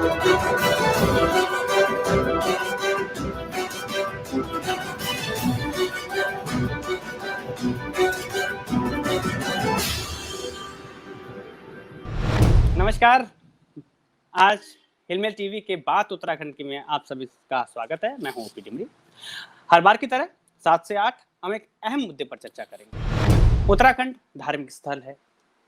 नमस्कार। आज हिलमेल टीवी के बात उत्तराखंड की में आप सभी का स्वागत है। मैं हूं ओपी डिमरी। हर बार की तरह 7 से 8 हम एक अहम मुद्दे पर चर्चा करेंगे। उत्तराखंड धार्मिक स्थल है,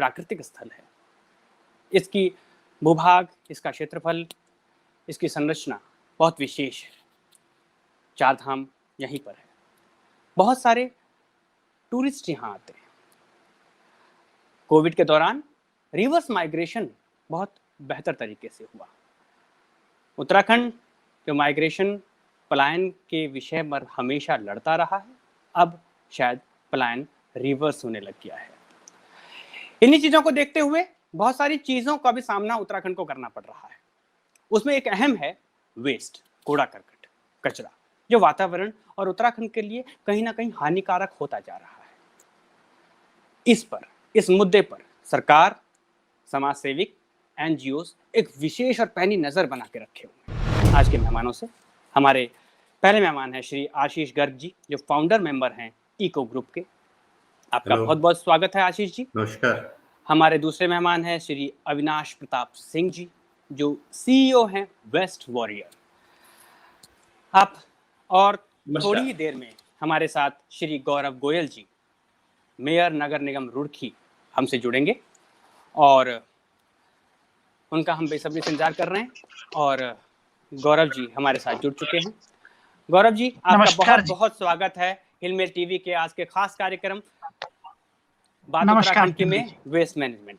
प्राकृतिक स्थल है। इसकी भूभाग, इसका क्षेत्रफल, इसकी संरचना बहुत विशेष है। 4 धाम यहीं पर है। बहुत सारे टूरिस्ट यहाँ आते हैं। कोविड के दौरान रिवर्स माइग्रेशन बहुत बेहतर तरीके से हुआ। उत्तराखंड जो माइग्रेशन पलायन के विषय पर हमेशा लड़ता रहा है, अब शायद पलायन रिवर्स होने लग गया है। इन्हीं चीजों को देखते हुए बहुत सारी चीजों का भी सामना उत्तराखंड को करना पड़ रहा है। उसमें एक अहम है वेस्ट, कूड़ा करकट, कचरा, जो वातावरण और उत्तराखंड के लिए कहीं ना कहीं हानिकारक होता जा रहा है। इस मुद्दे पर सरकार, समाज सेविक, एनजीओस एक विशेष और पैनी नजर बना के रखे हुए हैं। आज के मेहमानों से हमारे पहले मेहमान हैं श्री आशीष गर्ग जी, जो फाउंडर मेंबर हैं इको ग्रुप के। आपका बहुत बहुत स्वागत है आशीष जी। नमस्कार। हमारे दूसरे मेहमान हैं श्री अविनाश प्रताप सिंह जी, जो सीईओ हैं वेस्ट वॉरियर। आप और थोड़ी ही देर में हमारे साथ श्री गौरव गोयल जी, मेयर नगर निगम रुड़की, हमसे जुड़ेंगे और उनका हम बेसब्री से इंतजार कर रहे हैं। और गौरव जी हमारे साथ जुड़ चुके हैं। गौरव जी, आपका बहुत बहुत स्वागत है हिलमेल टीवी के आज के खास कार्यक्रम बात उत्तराखंड की में वेस्ट मैनेजमेंट।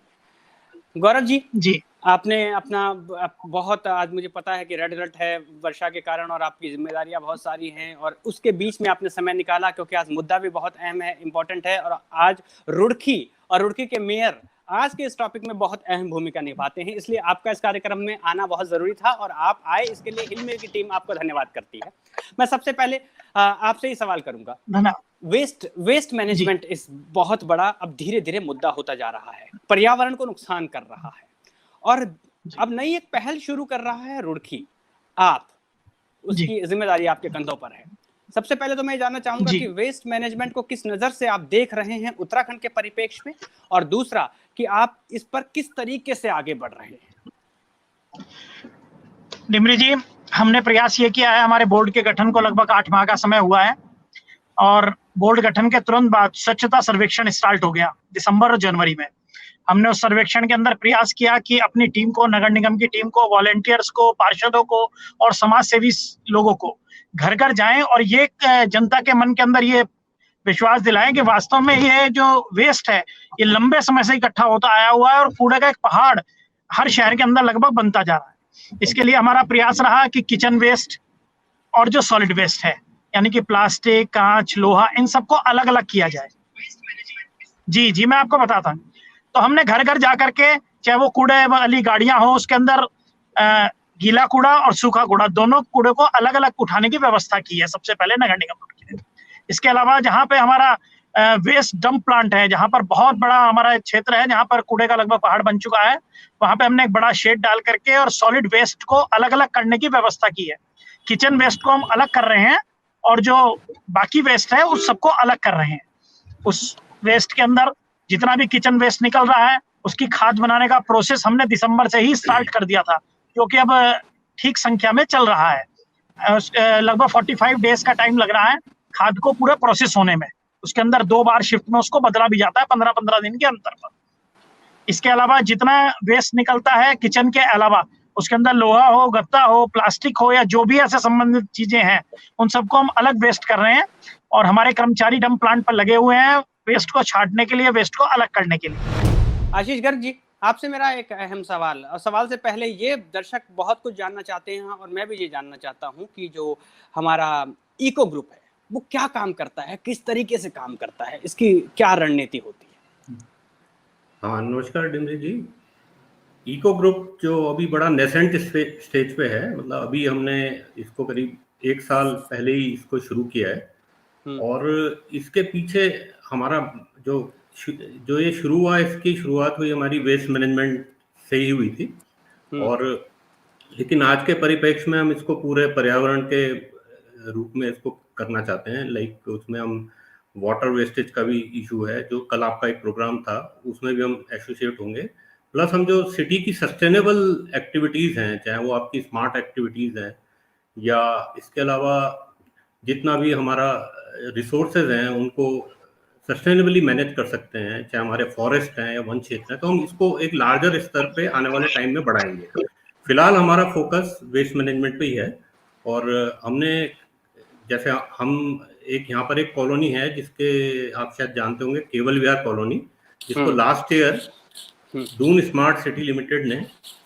गौरव जी, आपने अपना बहुत, आज मुझे पता है कि रेड अलर्ट है वर्षा के कारण और आपकी जिम्मेदारियां बहुत सारी हैं, और उसके बीच में आपने समय निकाला क्योंकि आज मुद्दा भी बहुत अहम है, इम्पोर्टेंट है। और आज रुड़की के मेयर आज के इस टॉपिक में बहुत अहम भूमिका निभाते हैं, इसलिए आपका इस कार्यक्रम में आना बहुत जरूरी था और आप आए, इसके लिए हिलमेल की टीम आपको धन्यवाद करती है। मैं सबसे पहले आपसे ही सवाल करूंगा। वेस्ट मैनेजमेंट इस बहुत बड़ा अब धीरे धीरे मुद्दा होता जा रहा है, पर्यावरण को नुकसान कर रहा है, और अब नई एक पहल शुरू कर रहा है रुड़की। आप, उसकी जिम्मेदारी आपके कंधों पर है। सबसे पहले तो मैं जानना चाहूंगा कि वेस्ट मैनेजमेंट को किस नजर से आप देख रहे हैं उत्तराखंड के परिप्रेक्ष्य में, और दूसरा कि आप इस पर किस तरीके से आगे बढ़ रहे हैं। डिमरी जी, हमने प्रयास ये किया है, हमारे बोर्ड के गठन को लगभग 8 माह का समय हुआ है और बोर्ड गठन के तुरंत बाद स्वच्छता सर्वेक्षण स्टार्ट हो गया दिसंबर और जनवरी में। हमने उस सर्वेक्षण के अंदर प्रयास किया कि अपनी टीम को, नगर निगम की टीम को, वॉलेंटियर्स को, पार्षदों को और समाज सेवी लोगों को घर घर जाएं और ये जनता के मन के अंदर ये विश्वास दिलाएं कि वास्तव में ये जो वेस्ट है ये लंबे समय से इकट्ठा होता आया हुआ है और कूड़े का एक पहाड़ हर शहर के अंदर लगभग बनता जा रहा है। इसके लिए हमारा प्रयास रहा कि किचन वेस्ट और जो सॉलिड वेस्ट है, यानी कि प्लास्टिक, कांच, लोहा, इन सबको अलग अलग किया जाए। जी, मैं आपको बताता हूँ। तो हमने घर घर जा करके, चाहे वो कूड़े वाली गाड़ियां हो, उसके अंदर गीला कूड़ा और सूखा कूड़ा दोनों कूड़े को अलग अलग उठाने की व्यवस्था की है सबसे पहले नगर निगम रुड़की ने। इसके अलावा जहाँ पे हमारा वेस्ट डंप प्लांट है, जहाँ पर बहुत बड़ा हमारा क्षेत्र है, जहाँ पर कूड़े का लगभग पहाड़ बन चुका है, वहां पे हमने एक बड़ा शेड डाल करके और सॉलिड वेस्ट को अलग अलग करने की व्यवस्था की है। किचन वेस्ट को हम अलग कर रहे हैं और जो बाकी वेस्ट है उस सबको अलग कर रहे हैं। उस वेस्ट के अंदर जितना भी किचन वेस्ट निकल रहा है उसकी खाद बनाने का प्रोसेस हमने दिसंबर से ही स्टार्ट कर दिया था, जो कि अब ठीक संख्या में चल रहा है। लगभग 45 डेज का टाइम लग रहा है खाद को पूरा प्रोसेस होने में। उसके अंदर 2 बार शिफ्ट में उसको बदला भी जाता है 15-15 दिन के अंतर पर। इसके अलावा जितना वेस्ट निकलता है किचन के अलावा, उसके अंदर लोहा हो, गत्ता हो, प्लास्टिक हो, या जो भी ऐसे संबंधित चीजें हैं, उन सबको हम अलग वेस्ट कर रहे हैं और हमारे कर्मचारी डंप प्लांट पर लगे हुए हैं वेस्ट को छांटने के लिए, वेस्ट को अलग करने के लिए। आशीष गर्ग जी, आपसे मेरा एक अहम सवाल, और सवाल से पहले ये दर्शक बहुत कुछ जानना चाहते हैं और मैं भी ये जानना चाहता हूँ कि जो हमारा इको ग्रुप है वो क्या काम करता है, किस तरीके से काम करता है, इसकी क्या रणनीति होती है। हाँ, नमस्कार डिमरी जी। इको ग्रुप जो अभी बड़ा नेसेंट स्टेज पे है, मतलब अभी हमने इसको करीब 1 साल पहले ही इसको शुरू किया है और इसके पीछे हमारा जो ये शुरू हुआ, इसकी शुरुआत हुई हमारी वेस्ट मैनेजमेंट से ही हुई थी। और लेकिन आज के परिप्रेक्ष्य में हम इसको पूरे पर्यावरण के रूप में इसको करना चाहते हैं। लाइक उसमें हम वाटर वेस्टेज का भी इशू है, जो कल आपका एक प्रोग्राम था उसमें भी हम एसोसिएट होंगे। प्लस हम जो सिटी की सस्टेनेबल एक्टिविटीज़ हैं, चाहे वो आपकी स्मार्ट एक्टिविटीज़ हैं या इसके अलावा जितना भी हमारा रिसोर्सेज हैं उनको सस्टेनेबली मैनेज कर सकते हैं, चाहे हमारे फॉरेस्ट हैं या वन क्षेत्र हैं, तो हम इसको एक लार्जर स्तर पे आने वाले टाइम में बढ़ाएंगे। फिलहाल हमारा फोकस वेस्ट मैनेजमेंट पे ही है। और हमने जैसे हम एक यहाँ पर एक कॉलोनी है जिसके आप शायद जानते होंगे, केवल विहार कॉलोनी, जिसको last year Doon smart city limited ने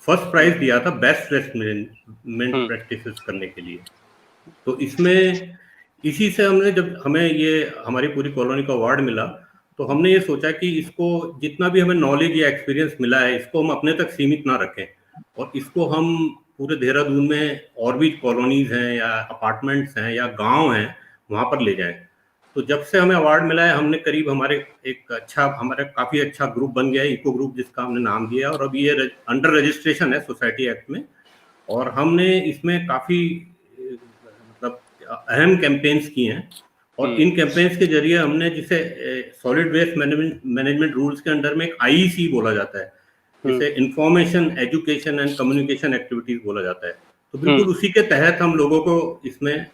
फर्स्ट प्राइज दिया था बेस्ट वेस्ट मैनेजमेंट प्रैक्टिसेस करने के लिए। तो इसमें इसी से हमने, जब हमें ये हमारी पूरी कॉलोनी का अवार्ड मिला, तो हमने ये सोचा कि इसको जितना भी हमें नॉलेज या एक्सपीरियंस मिला है इसको हम अपने तक सीमित ना रखें और इसको हम पूरे देहरादून में और भी कॉलोनीज हैं या अपार्टमेंट्स हैं या गांव हैं वहां पर ले जाएं। तो जब से हमें अवार्ड मिला है हमने करीब हमारा काफ़ी अच्छा ग्रुप बन गया है, इको ग्रुप जिसका हमने नाम दिया, और अभी ये अंडर रजिस्ट्रेशन है सोसाइटी एक्ट में। और हमने इसमें काफ़ी मतलब अहम कैंपेन्स किए हैं और इन कैंपेन्स के जरिए हमने, जिसे सॉलिड वेस्ट मैनेजमेंट रूल्स के अंडर में एक IEC बोला जाता है, जिसे information education and communication activities बोला जाता है, तो बिल्कुल उसी के तहत हम लोगों को इसमें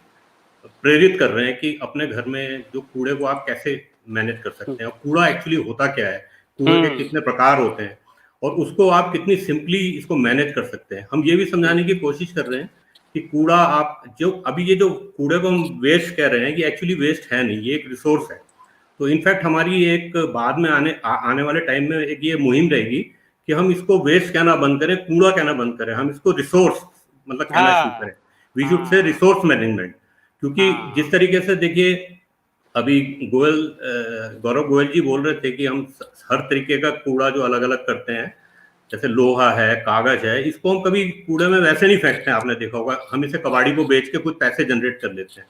प्रेरित कर रहे हैं कि अपने घर में जो कूड़े को आप कैसे मैनेज कर सकते हैं, और कूड़ा एक्चुअली होता क्या है, कूड़े के कितने प्रकार होते हैं और उसको आप कितनी सिंपली इसको मैनेज कर सकते हैं। हम ये भी समझाने की कोशिश कर रहे हैं कि कूड़ा आप जो अभी ये जो कूड़े को हम वेस्ट कह रहे हैं, ये एक्चुअली वेस्ट है नहीं, ये एक रिसोर्स है। तो इनफैक्ट हमारी एक बाद में आने वाले टाइम में एक ये मुहिम रहेगी कि हम इसको वेस्ट कहना बंद करें, कूड़ा कहना बंद करें, हम इसको रिसोर्स मतलब कहना शुरू करें। We should say resource management, क्योंकि जिस तरीके से देखिए अभी गौरव गोयल जी बोल रहे थे कि हम हर तरीके का कूड़ा जो अलग अलग करते हैं, जैसे लोहा है, कागज है, इसको हम कभी कूड़े में वैसे नहीं फेंकते हैं। आपने देखा होगा हम इसे कबाड़ी को बेच के कुछ पैसे जनरेट कर लेते हैं।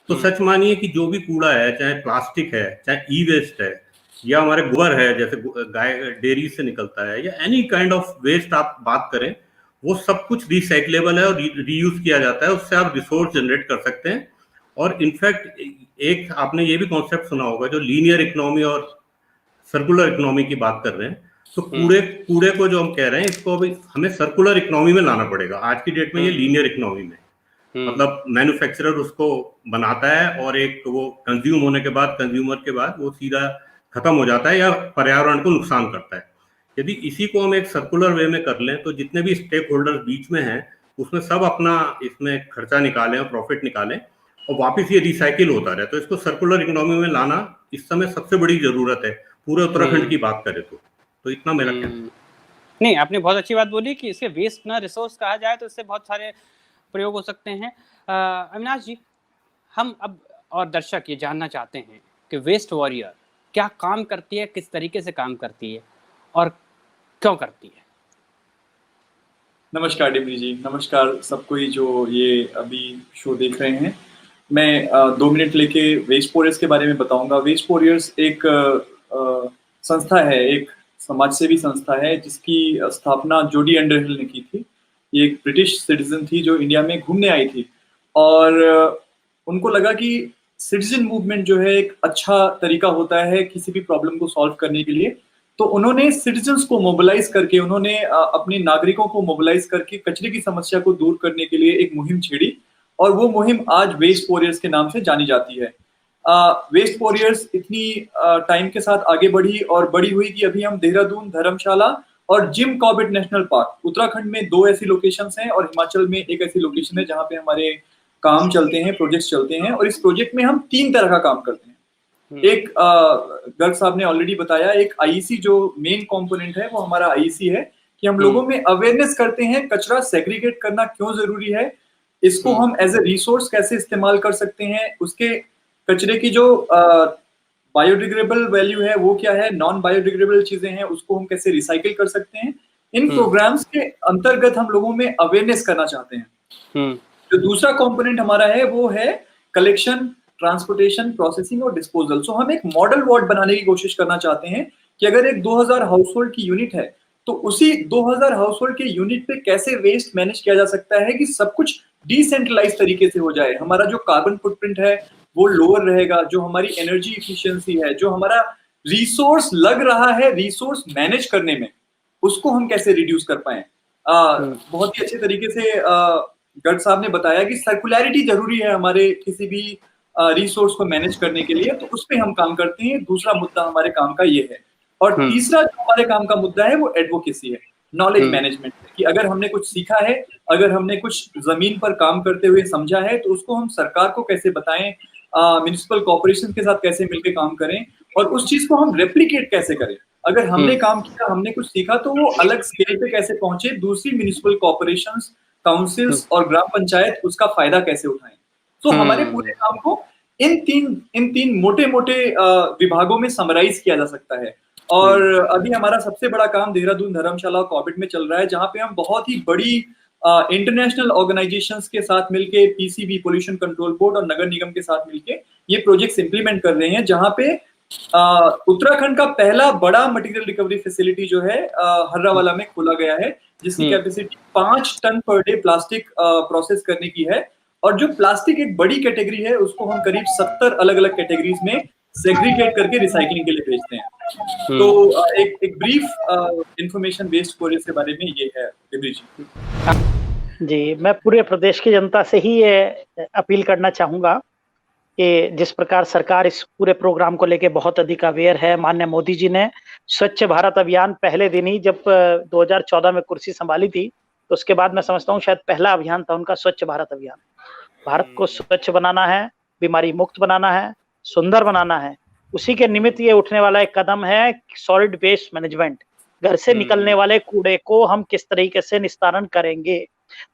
तो सच मानिए कि जो भी कूड़ा है, चाहे प्लास्टिक है, चाहे ई वेस्ट है, या हमारे गोबर है जैसे गाय डेयरी से निकलता है, या एनी काइंड ऑफ वेस्ट आप बात करें, वो सब कुछ रिसाइक्लेबल है और रीयूज किया जाता है, उससे आप रिसोर्स जनरेट कर सकते हैं। और इनफैक्ट एक आपने ये भी कॉन्सेप्ट सुना होगा जो लीनियर इकोनॉमी और सर्कुलर इकोनॉमी की बात कर रहे हैं, तो कूड़े को जो हम कह रहे हैं इसको अभी हमें सर्कुलर इकोनॉमी में लाना पड़ेगा। आज की डेट में ये लीनियर इकोनॉमी में, मतलब मैन्युफैक्चरर उसको बनाता है और एक वो कंज्यूम होने के बाद, कंज्यूमर के बाद वो सीधा खत्म हो जाता है या पर्यावरण को नुकसान करता है। यदि इसी को हम एक सर्कुलर वे में कर लें तो जितने भी स्टेक होल्डर्स बीच में हैं उसमें सब अपना इसमें खर्चा निकालें और प्रॉफिट निकालें और वापस ये रिसाइकिल होता रहे। तो इसको सर्कुलर इकोनॉमी में लाना इस समय सबसे बड़ी जरूरत है पूरे उत्तराखंड की बात करें तो इतना मेरा कहना। नहीं, आपने बहुत अच्छी बात बोली कि इसे वेस्ट ना रिसोर्स कहा जाए तो इससे बहुत सारे प्रयोग हो सकते हैं। अविनाश जी, हम अब और दर्शक ये जानना चाहते हैं कि वेस्ट वॉरियर क्या काम करती है, किस तरीके से काम करती है और क्यों करती है। नमस्कार डिमरी जी, नमस्कार सबको जो ये अभी शो देख रहे हैं। मैं 2 मिनट लेके वेस्ट वॉरियर्स के बारे में बताऊंगा। वेस्ट वॉरियर्स एक संस्था है, एक समाजसेवी संस्था है जिसकी स्थापना जोडी अंडरहिल ने की थी। ये एक ब्रिटिश सिटीजन थी जो इंडिया में घूमने आई थी और उनको लगा कि सिटीजन मूवमेंट जो है एक अच्छा तरीका होता है किसी भी प्रॉब्लम को सॉल्व करने के लिए। तो उन्होंने सिटीजन्स को मोबिलाइज करके, उन्होंने अपने नागरिकों को मोबिलाइज करके कचरे की समस्या को दूर करने के लिए एक मुहिम छेड़ी और वो मुहिम आज वेस्ट वॉरियर्स के नाम से जानी जाती है। वेस्ट वॉरियर्स इतनी टाइम के साथ आगे बढ़ी और बड़ी हुई कि अभी हम देहरादून, धर्मशाला और Jim Corbett national park, Uttarakhand में 2 ऐसी लोकेशंस हैं और हिमाचल में एक ऐसी लोकेशन है जहाँ पे हमारे काम चलते हैं, प्रोजेक्ट्स चलते हैं। और इस प्रोजेक्ट में हम 3 तरह का काम करते हैं। एक गर्ग साहब ने ऑलरेडी बताया, एक IEC जो मेन कंपोनेंट है वो हमारा IEC है कि हम लोगों में अवेयरनेस करते हैं कचरा सेग्रीगेट करना क्यों जरूरी है, इसको हम एज ए रिसोर्स कैसे इस्तेमाल कर सकते हैं, उसके कचरे की जो बायोडिग्रेडेबल वैल्यू है वो क्या है, नॉन बायोडिग्रेडेबल चीजें हैं उसको हम कैसे रिसाइकिल कर सकते हैं। इन प्रोग्राम्स के अंतर्गत हम लोगों में अवेयरनेस करना चाहते हैं। जो दूसरा कंपोनेंट हमारा है वो है कलेक्शन, ट्रांसपोर्टेशन, प्रोसेसिंग और डिस्पोजल। सो हम एक मॉडल वार्ड बनाने की कोशिश करना चाहते हैं कि अगर एक 2000 हाउस होल्ड की यूनिट है तो उसी 2000 हाउस होल्ड के यूनिट पे कैसे वेस्ट मैनेज किया जा सकता है कि सब कुछ डिसेंट्रलाइज तरीके से हो जाए, हमारा जो कार्बन फुटप्रिंट है वो लोअर रहेगा, जो हमारी एनर्जी इफिशियंसी है, जो हमारा रिसोर्स लग रहा है रिसोर्स मैनेज करने में, उसको हम कैसे रिड्यूस कर पाए। बहुत ही अच्छे तरीके से गर्ग साहब ने बताया कि सर्कुलैरिटी जरूरी है हमारे किसी भी रिसोर्स को मैनेज करने के लिए, तो उस पर हम काम करते हैं। दूसरा मुद्दा हमारे काम का ये है, और तीसरा जो हमारे काम का मुद्दा है वो एडवोकेसी है, नॉलेज मैनेजमेंट, कि अगर हमने कुछ सीखा है, अगर हमने कुछ जमीन पर काम करते हुए समझा है, तो उसको हम सरकार को कैसे बताएं, म्युनिसिपल कॉर्पोरेशन के साथ कैसे मिलकर काम करें, और उस चीज को हम रेप्लिकेट कैसे करें। अगर हमने काम किया, हमने कुछ सीखा, तो वो अलग स्केल पे कैसे पहुंचे, दूसरी म्युनिसिपल कॉर्पोरेशंस, काउंसिल्स और ग्राम पंचायत उसका फायदा कैसे उठाएं। तो हमारे पूरे काम को इन तीन मोटे मोटे विभागों में समराइज किया जा सकता है। और अभी हमारा सबसे बड़ा काम देहरादून धर्मशाला कॉर्बेट में चल रहा है, जहां पे हम बहुत ही बड़ी इंटरनेशनल ऑर्गेनाइजेशंस के साथ मिलके, पीसीबी पोल्यूशन कंट्रोल बोर्ड और नगर निगम के साथ मिलके ये प्रोजेक्ट्स इंप्लीमेंट कर रहे हैं, जहां पे उत्तराखंड का पहला बड़ा मटेरियल रिकवरी फैसिलिटी जो है हर्रावाला में खोला गया है, जिसकी capacity 5 ton per day plastic process करने की है। और जो प्लास्टिक एक बड़ी कैटेगरी है, उसको हम करीब 70 अलग अलग कैटेगरीज में सेग्रीगेट करके रिसाइकलिंग के लिए भेजते हैं। तो एक ब्रीफ इंफॉर्मेशन बेस्ड कोर्स के बारे में ये है डिम्री जी। मैं पूरे प्रदेश की जनता से ही ये अपील करना चाहूंगा कि जिस प्रकार सरकार इस पूरे प्रोग्राम को लेके बहुत अधिक अवेयर है। माननीय मोदी जी ने स्वच्छ भारत अभियान पहले दिन ही, जब 2014 में कुर्सी संभाली थी, तो उसके बाद मैं समझता हूँ शायद पहला अभियान था उनका स्वच्छ भारत अभियान। भारत को स्वच्छ बनाना है, बीमारी मुक्त बनाना है, सुंदर बनाना है। उसी के निमित्त ये उठने वाला एक कदम है सॉलिड वेस्ट मैनेजमेंट। घर से निकलने वाले कूड़े को हम किस तरीके से निस्तारण करेंगे,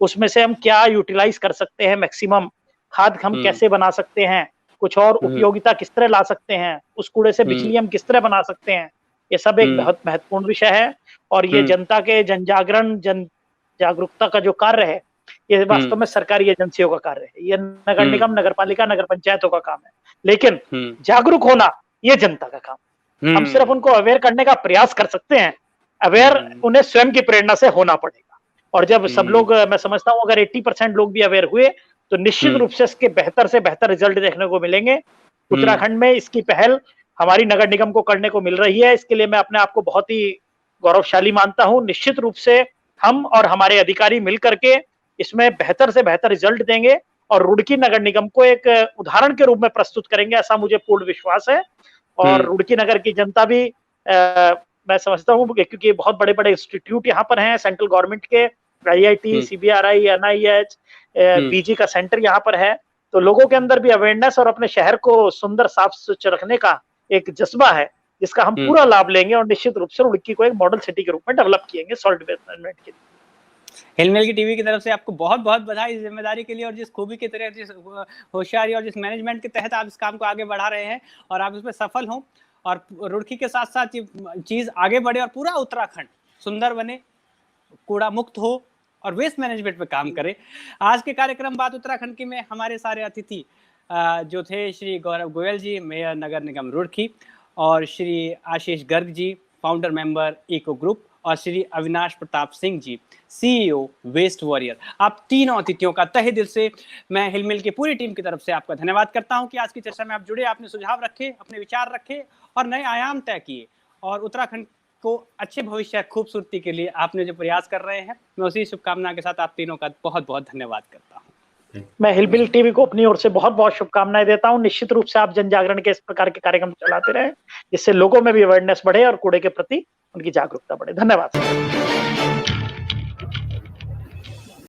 उसमें से हम क्या यूटिलाइज कर सकते हैं, मैक्सिमम खाद हम कैसे बना सकते हैं, कुछ और उपयोगिता किस तरह ला सकते हैं, उस कूड़े से बिजली हम किस तरह बना सकते हैं। ये सब एक बहुत महत्वपूर्ण विषय है। और ये जनता के जन जागरूकता का जो कार्य है, ये वास्तव में सरकारी एजेंसियों का कार्य है। ये नगर निगम, नगर पालिका, नगर पंचायतों का काम है, लेकिन जागरूक होना ये जनता का काम। हम सिर्फ उनको अवेयर करने का प्रयास कर सकते हैं, अवेयर उन्हें स्वयं की प्रेरणा से होना पड़ेगा। और जब सब लोग, मैं समझता हूँ अगर 80% लोग भी अवेयर हुए, तो निश्चित रूप से इसके बेहतर से बेहतर रिजल्ट देखने को मिलेंगे। उत्तराखंड में इसकी पहल हमारी नगर निगम को करने को मिल रही है, इसके लिए मैं अपने आप को बहुत ही गौरवशाली मानता हूँ। निश्चित रूप से हम और हमारे अधिकारी मिल करके इसमें बेहतर से बेहतर रिजल्ट देंगे और रुड़की नगर निगम को एक उदाहरण के रूप में प्रस्तुत करेंगे, ऐसा मुझे पूर्ण विश्वास है। और रुड़की नगर की जनता भी मैं समझता हूँ, क्योंकि बहुत बड़े बड़े इंस्टीट्यूट यहाँ पर हैं सेंट्रल गवर्नमेंट के, IIT, CBRI, NIH, BG का सेंटर यहाँ पर है, तो लोगों के अंदर भी अवेयरनेस और अपने शहर को सुंदर साफ स्वच्छ रखने का एक जज्बा है, जिसका हम पूरा लाभ लेंगे और निश्चित रूप से रुड़की को एक मॉडल सिटी के रूप में डेवलप किएंगे सॉलिड वेस्ट मैनेजमेंट के लिए। हिलमिल की टीवी की तरफ से आपको बहुत बहुत बधाई इस जिम्मेदारी के लिए, और जिस खूबी के तरह, जिस होशियारी और जिस मैनेजमेंट के तहत आप इस काम को आगे बढ़ा रहे हैं और आप इसमें सफल हों, और रुड़की के साथ साथ ये चीज आगे बढ़े और पूरा उत्तराखंड सुंदर बने, कूड़ा मुक्त हो और वेस्ट मैनेजमेंट पे काम करे। आज के कार्यक्रम बात उत्तराखंड की में हमारे सारे अतिथि जो थे श्री गौरव गोयल जी, मेयर नगर निगम रुड़की, और Shri Ashish Garg ji, founder member eco group, और Shri Avinash Pratap Singh ji, CEO waste warrior. आप तीनों अतिथियों का तहे दिल से मैं हिलमिल की पूरी टीम की तरफ से आपका धन्यवाद करता हूं कि आज की चर्चा में आप जुड़े, आपने सुझाव रखे, अपने विचार रखे और नए आयाम तय किए, और उत्तराखंड को अच्छे भविष्य खूबसूरती के लिए आपने जो प्रयास कर रहे हैं, मैं उसी शुभकामना के साथ आप तीनों का बहुत बहुत धन्यवाद करता हूँ। मैं हिलमिल टीवी को अपनी ओर से बहुत बहुत शुभकामनाएं देता हूं। निश्चित रूप से आप जन जागरण के इस प्रकार के कार्यक्रम चलाते रहें, जिससे लोगों में भी अवेयरनेस बढ़े और कूड़े के प्रति उनकी जागरूकता बढ़े। धन्यवाद।